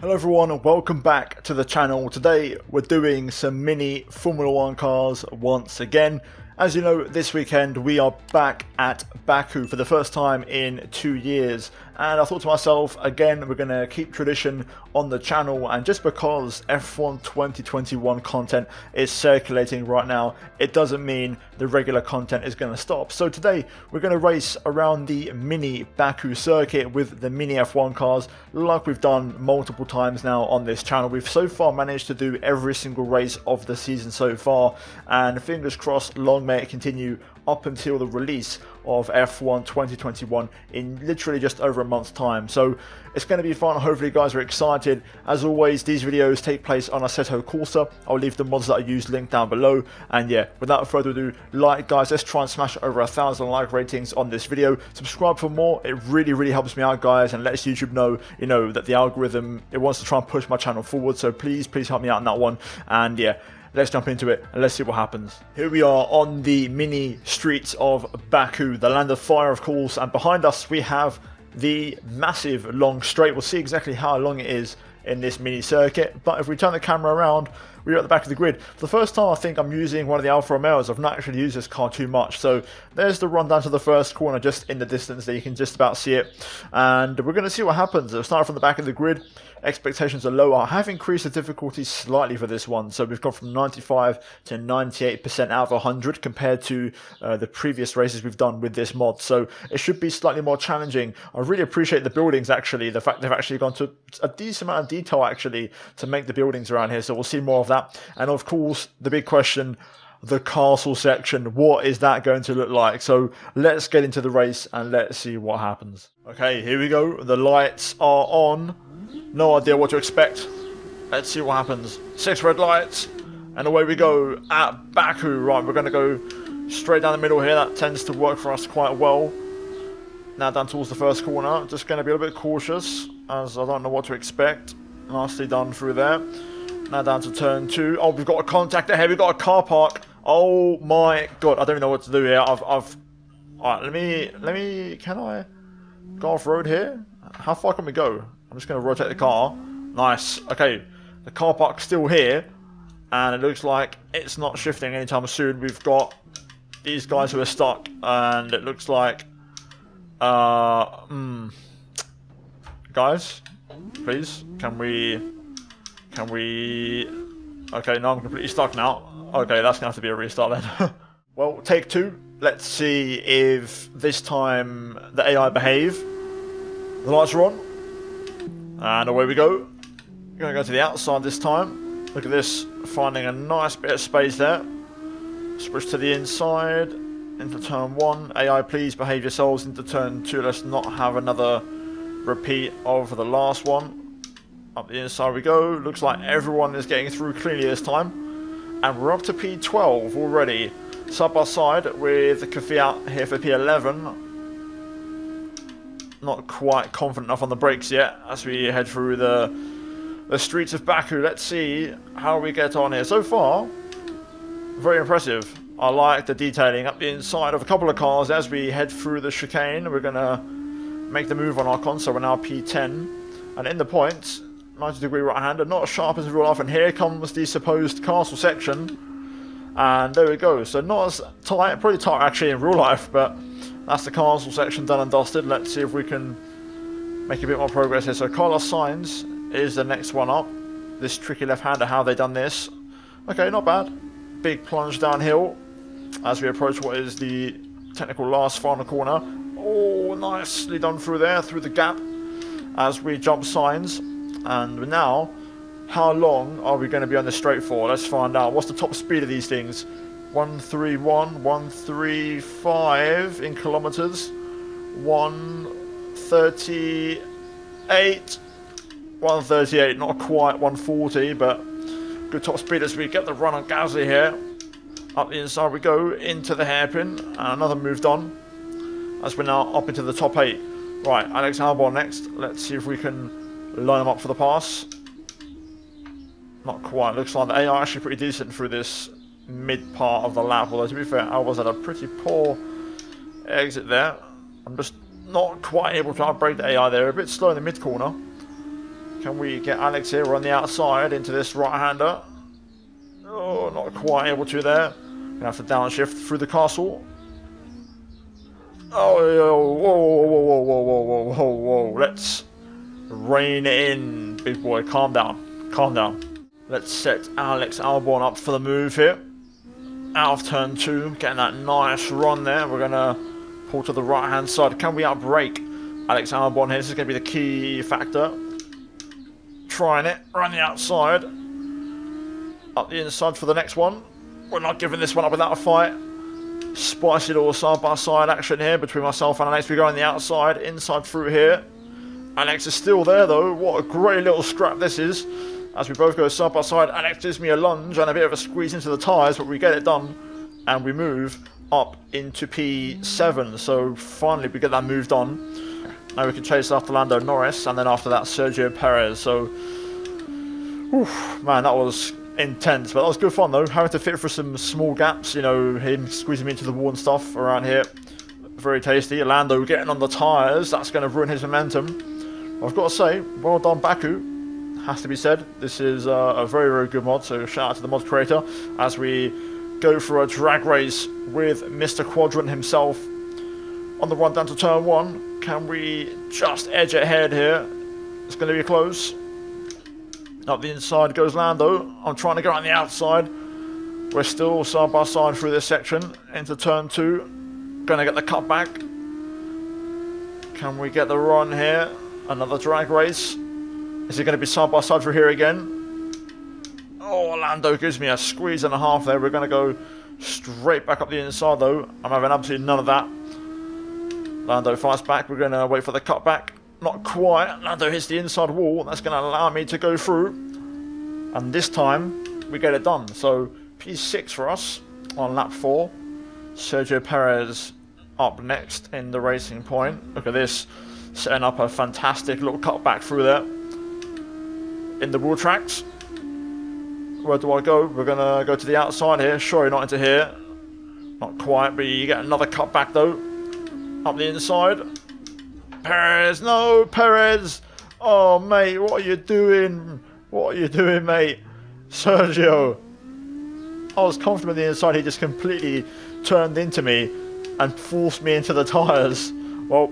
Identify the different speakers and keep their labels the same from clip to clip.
Speaker 1: Hello everyone and welcome back to the channel. Today we're doing some mini Formula 1 cars once again. As you know, this weekend we are back at Baku for the first time in 2 years, and I thought to myself, again, we're going to keep tradition on the channel, and just because F1 2021 content is circulating right now, it doesn't mean the regular content is going to stop. So today we're going to race around the mini Baku circuit with the mini F1 cars like we've done multiple times now on this channel. We've so far managed to do every single race of the season so far, and fingers crossed, long may it continue up until the release of F1 2021 in literally just over a month's time. So it's going to be fun. Hopefully you guys are excited. As always, these videos take place on Assetto Corsa. I'll leave the mods that I use linked down below. And yeah, without further ado, like guys, let's try and smash over 1,000 like ratings on this video. Subscribe for more. It really helps me out, guys, and lets YouTube know, that the algorithm, it wants to try and push my channel forward. So please help me out on that one. And yeah, let's jump into it and let's see what happens. Here we are on the mini streets of Baku, the land of fire, of course, and behind us we have the massive long straight. We'll see exactly how long it is in this mini circuit, but if we turn the camera around, we're at the back of the grid. For the first time, I think I'm using one of the Alfa Romeos. I've not actually used this car too much. So there's the run down to the first corner just in the distance there. You can just about see it. And we're going to see what happens. We'll start from the back of the grid. Expectations are lower. I have increased the difficulty slightly for this one. So we've gone from 95 to 98% out of 100 compared to the previous races we've done with this mod. So it should be slightly more challenging. I really appreciate the buildings, actually. The fact they've actually gone to a decent amount of detail, actually, to make the buildings around here. So we'll see more of that. And of course, the big question, the castle section, what is that going to look like? So let's get into the race and let's see what happens. Okay, here we go. The lights are on. No idea what to expect. Let's see what happens. 6 red lights and away we go at Baku. Right, we're going to go straight down the middle here. That tends to work for us quite well. Now down towards the first corner. Just going to be a little bit cautious as I don't know what to expect. Nicely done through there. Now down to turn 2. Oh, we've got a contact ahead. We've got a car park. Oh my god, I don't even know what to do here. Alright, let me, can I go off road here? How far can we go? I'm just going to rotate the car. Nice. Okay, the car park's still here, and it looks like it's not shifting anytime soon. We've got these guys who are stuck, and it looks like, guys, please, can we, okay, no, I'm completely stuck now. Okay, that's gonna have to be a restart then. Well, take 2. Let's see if this time the AI behave. The lights are on. And away we go. We're gonna go to the outside this time. Look at this, finding a nice bit of space there. Switch to the inside, into turn 1. AI, please behave yourselves into turn 2. Let's not have another repeat of the last one. Up the inside we go. Looks like everyone is getting through cleanly this time. And we're up to P12 already. Side by side with the Kvyat here for P11. Not quite confident enough on the brakes yet as we head through the streets of Baku. Let's see how we get on here. So far, very impressive. I like the detailing up the inside of a couple of cars as we head through the chicane. We're going to make the move on our console. We're now P10. And in the points, 90-degree right-hander, not as sharp as real life. And here comes the supposed castle section. And there we go. So not as tight, pretty tight actually in real life, but that's the castle section done and dusted. Let's see if we can make a bit more progress here. So Carlos Sainz is the next one up. This tricky left-hander, how have they done this? Okay, not bad. Big plunge downhill as we approach what is the technical last final corner. Oh, nicely done through there, through the gap as we jump Sainz. And now, how long are we going to be on this straight for? Let's find out. What's the top speed of these things? 131, 135 in kilometers. 138. 138, not quite 140, but good top speed as we get the run on Gasly here. Up the inside we go into the hairpin, and another move done as we're now up into the top 8. Right, Alex Albon next. Let's see if we can line them up for the pass. Not quite. Looks like the AI are actually pretty decent through this mid part of the lap. Although to be fair, I was at a pretty poor exit there. I'm just not quite able to outbrake the AI there. A bit slow in the mid corner. Can we get Alex here on the outside into this right-hander? Oh, not quite able to there. Gonna have to downshift through the castle. Oh, whoa, whoa, whoa, whoa, whoa, whoa, whoa, whoa. Let's rein it in, big boy. Calm down. Calm down. Let's set Alex Albon up for the move here. Out of turn 2. Getting that nice run there. We're going to pull to the right-hand side. Can we outbrake Alex Albon here? This is going to be the key factor. Trying it. Around the outside. Up the inside for the next one. We're not giving this one up without a fight. Spicy little side-by-side action here between myself and Alex. We go on the outside. Inside through here. Alex is still there though. What a great little scrap this is. As we both go side by side, Alex gives me a lunge and a bit of a squeeze into the tyres, but we get it done and we move up into P7. So finally we get that moved on. Now we can chase after Lando Norris and then after that Sergio Perez. So, oof, man, that was intense, but that was good fun though. Having to fit through some small gaps, you know, him squeezing me into the wall and stuff around here. Very tasty. Lando getting on the tyres, that's going to ruin his momentum. I've got to say, well done Baku. Has to be said. This is a very, very good mod, so shout out to the mod creator as we go for a drag race with Mr. Quadrant himself on the run down to turn 1. Can we just edge ahead here? It's going to be close. Up the inside goes Lando. I'm trying to go on the outside. We're still side by side through this section into turn 2. Going to get the cut back. Can we get the run here? Another drag race. Is it going to be side by side through here again? Oh, Lando gives me a squeeze and a half there. We're going to go straight back up the inside though. I'm having absolutely none of that. Lando fights back. We're going to wait for the cutback. Not quite. Lando hits the inside wall. That's going to allow me to go through. And this time we get it done. So P6 for us on lap 4. Sergio Perez up next in the racing point. Look at this. Setting up a fantastic little cutback through there. In the wheel tracks. Where do I go? We're going to go to the outside here. Sure, not into here. Not quite, but you get another cut back though. Up the inside. Perez, no, Perez. Oh, mate, what are you doing? What are you doing, mate? Sergio. I was confident the inside. He just completely turned into me and forced me into the tyres. Well,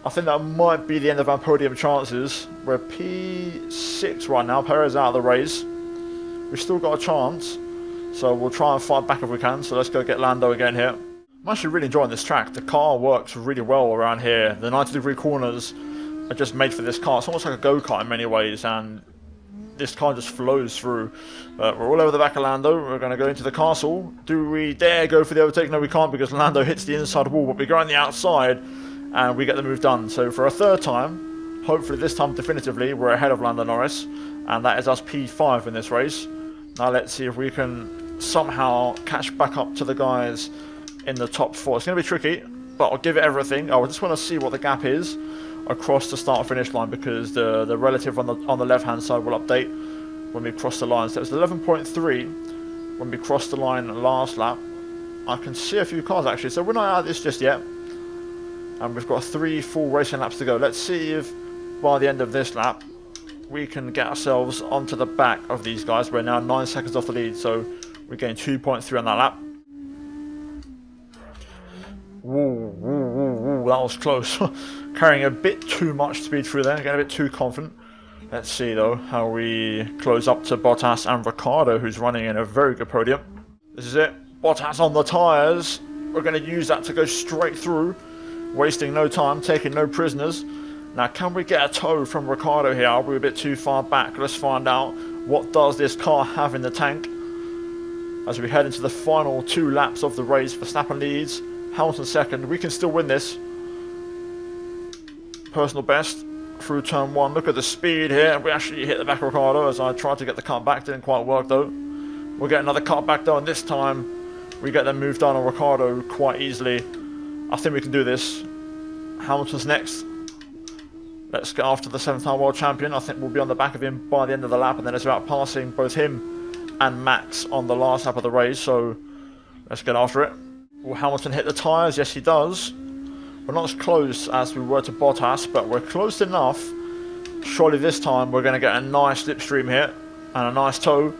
Speaker 1: I think that might be the end of our podium chances. We're P6 right now. Perez out of the race. We've still got a chance. So we'll try and fight back if we can. So let's go get Lando again here. I'm actually really enjoying this track. The car works really well around here. The 90-degree corners are just made for this car. It's almost like a go-kart in many ways. And this car just flows through. We're all over the back of Lando. We're going to go into the castle. Do we dare go for the overtake? No, we can't because Lando hits the inside wall. But we go on the outside. And we get the move done. So for a third time, hopefully this time definitively, we're ahead of Lando Norris. And that is us P5 in this race. Now let's see if we can somehow catch back up to the guys in the top 4. It's going to be tricky, but I'll give it everything. I just want to see what the gap is across the start-finish line because the relative on the left-hand side will update when we cross the line. So it's 11.3 when we cross the line last lap. I can see a few cars actually, so we're not out of this just yet. And we've got 3 full racing laps to go. Let's see if by the end of this lap we can get ourselves onto the back of these guys. We're now 9 seconds off the lead, so we're getting 2.3 on that lap. Woo, woo, woo, woo, that was close. Carrying a bit too much speed through there, getting a bit too confident. Let's see though how we close up to Bottas and Ricciardo, who's running in a very good podium. This is it. Bottas on the tyres. We're going to use that to go straight through. Wasting no time, taking no prisoners. Now, can we get a tow from Ricciardo here? Are we a bit too far back? Let's find out. What does this car have in the tank? As we head into the final 2 laps of the race, Verstappen leads, Hamilton second. We can still win this. Personal best through turn 1. Look at the speed here. We actually hit the back of Ricciardo as I tried to get the cut back. Didn't quite work though. We'll get another cut back though, and this time we get them moved down on Ricciardo quite easily. I think we can do this. Hamilton's next. Let's get after the 7th-time world champion. I think we'll be on the back of him by the end of the lap, and then it's about passing both him and Max on the last lap of the race, so let's get after it. Will Hamilton hit the tyres? Yes, he does. We're not as close as we were to Bottas, but we're close enough Surely this time we're going to get a nice slipstream here and a nice tow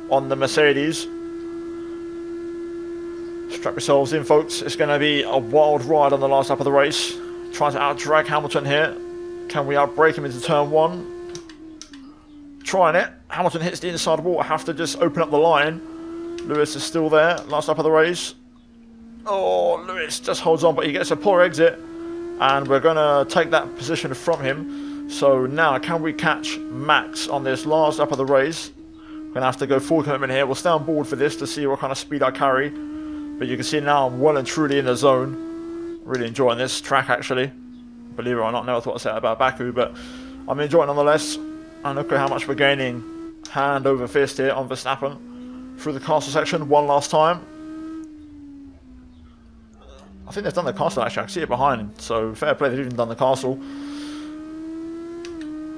Speaker 1: on the Mercedes. Strap yourselves in, folks. It's going to be a wild ride on the last lap of the race. Trying to out-drag Hamilton here. Can we outbrake him into turn 1? Trying it. Hamilton hits the inside wall. I have to just open up the line. Lewis is still there. Last lap of the race. Oh, Lewis just holds on, but he gets a poor exit. And we're going to take that position from him. So now, can we catch Max on this last lap of the race? We're going to have to go full commitment here. We'll stay on board for this to see what kind of speed I carry. But you can see now I'm well and truly in the zone. Really enjoying this track, actually. Believe it or not, never thought I'd say that about Baku, but I'm enjoying it nonetheless. And look at how much we're gaining hand over fist here on Verstappen. Through the castle section one last time. I think they've done the castle, actually. I can see it behind. So fair play, they've even done the castle.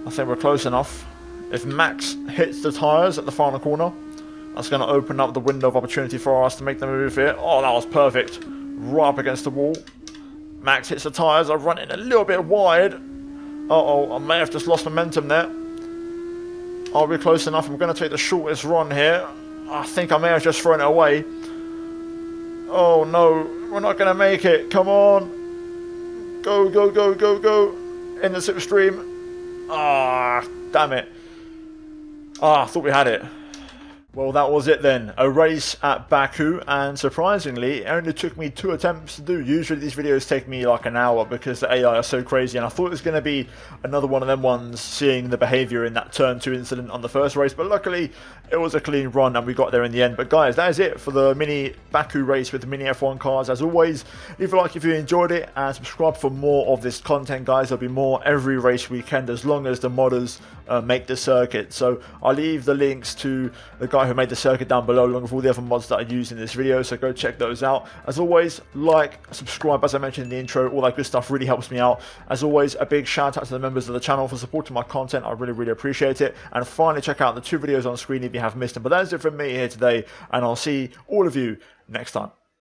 Speaker 1: I think we're close enough. If Max hits the tyres at the final corner, that's going to open up the window of opportunity for us to make the move here. Oh, that was perfect. Right up against the wall. Max hits the tyres. I'm running a little bit wide. Uh-oh, I may have just lost momentum there. Are we close enough? I'm going to take the shortest run here. I think I may have just thrown it away. Oh, no. We're not going to make it. Come on. Go, go, go, go, go. In the slipstream. Ah, damn it. Ah, I thought we had it. Well, that was it then. A race at Baku, and surprisingly, it only took me 2 attempts to do. Usually these videos take me like an hour because the AI are so crazy, and I thought it was going to be another one of them ones, seeing the behaviour in that turn 2 incident on the first race, but luckily it was a clean run and we got there in the end. But guys, that is it for the mini Baku race with the mini F1 cars. As always, leave a like if you enjoyed it, and subscribe for more of this content, guys. There'll be more every race weekend as long as the modders make the circuit. So I'll leave the links to the guy who made the circuit down below, along with all the other mods that I used in this video, so go check those out. As always, like, subscribe, as I mentioned in the intro, all that good stuff really helps me out. As always, a big shout out to the members of the channel for supporting my content. I really appreciate it. And finally, check out the 2 videos on screen if you have missed them. But that is it from me here today, and I'll see all of you next time.